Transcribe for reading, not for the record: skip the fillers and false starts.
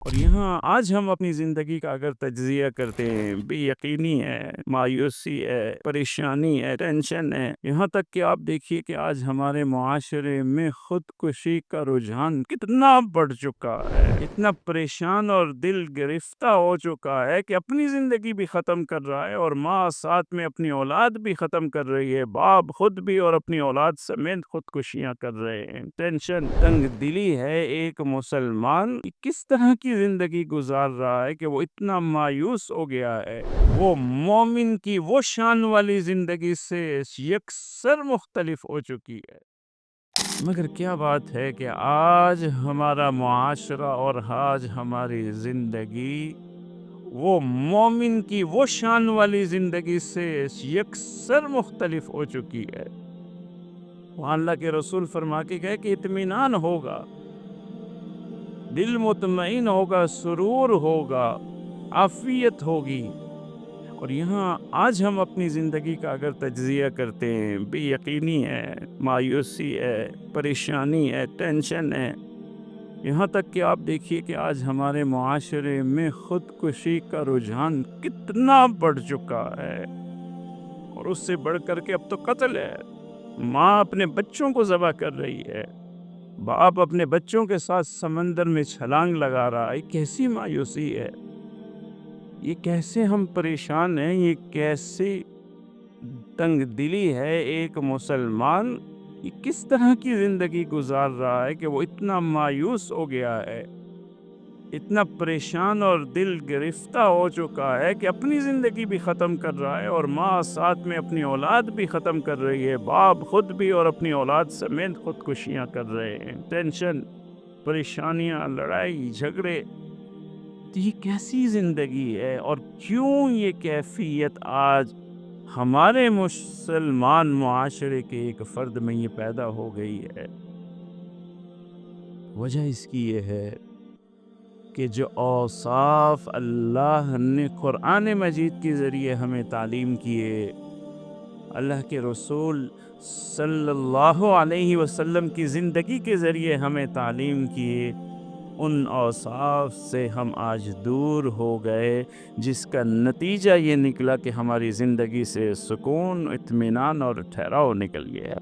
اور یہاں آج ہم اپنی زندگی کا اگر تجزیہ کرتے ہیں، بے یقینی ہے، مایوسی ہے، پریشانی ہے، ٹینشن ہے، یہاں تک کہ آپ دیکھیے کہ آج ہمارے معاشرے میں خودکشی کا رجحان کتنا بڑھ چکا ہے، اتنا پریشان اور دل گرفتہ ہو چکا ہے کہ اپنی زندگی بھی ختم کر رہا ہے اور ماں ساتھ میں اپنی اولاد بھی ختم کر رہی ہے، باپ خود بھی اور اپنی اولاد سمیت خودکشیاں کر رہے ہیں۔ ٹینشن، تنگ دلی ہے ایک مسلمان کس طرح کی زندگی گزار رہا ہے کہ وہ اتنا مایوس ہو گیا ہے، وہ مومن کی وہ شان والی زندگی سے یکسر مختلف ہو چکی ہے۔ مگر کیا بات ہے کہ آج ہمارا معاشرہ اور آج ہماری زندگی وہ مومن کی وہ شان والی زندگی سے یکسر مختلف ہو چکی ہے۔ وہاں اللہ کے رسول فرما کے گئے کہ اطمینان ہوگا، دل مطمئن ہوگا، سرور ہوگا، عافیت ہوگی۔ اور یہاں آج ہم اپنی زندگی کا اگر تجزیہ کرتے ہیں، بے یقینی ہے، مایوسی ہے، پریشانی ہے، ٹینشن ہے، یہاں تک کہ آپ دیکھیے کہ آج ہمارے معاشرے میں خودکشی کا رجحان کتنا بڑھ چکا ہے، اور اس سے بڑھ کر کے اب تو قتل ہے۔ ماں اپنے بچوں کو ذبح کر رہی ہے، باپ اپنے بچوں کے ساتھ سمندر میں چھلانگ لگا رہا ہے۔ یہ کیسی مایوسی ہے، یہ کیسے ہم پریشان ہیں، یہ کیسی تنگ دلی ہے ایک مسلمان، یہ کس طرح کی زندگی گزار رہا ہے کہ وہ اتنا مایوس ہو گیا ہے، اتنا پریشان اور دل گرفتہ ہو چکا ہے کہ اپنی زندگی بھی ختم کر رہا ہے اور ماں ساتھ میں اپنی اولاد بھی ختم کر رہی ہے، باپ خود بھی اور اپنی اولاد سمیت خودکشیاں کر رہے ہیں۔ ٹینشن، پریشانیاں، لڑائی جھگڑے، تو یہ کیسی زندگی ہے اور کیوں یہ کیفیت آج ہمارے مسلمان معاشرے کے ایک فرد میں یہ پیدا ہو گئی ہے؟ وجہ اس کی یہ ہے کہ جو اوصاف اللہ نے قرآن مجید کے ذریعے ہمیں تعلیم کیے، اللہ کے رسول صلی اللہ علیہ وسلم کی زندگی کے ذریعے ہمیں تعلیم کیے، ان اوصاف سے ہم آج دور ہو گئے، جس کا نتیجہ یہ نکلا کہ ہماری زندگی سے سکون، اطمینان اور ٹھہراؤ نکل گیا۔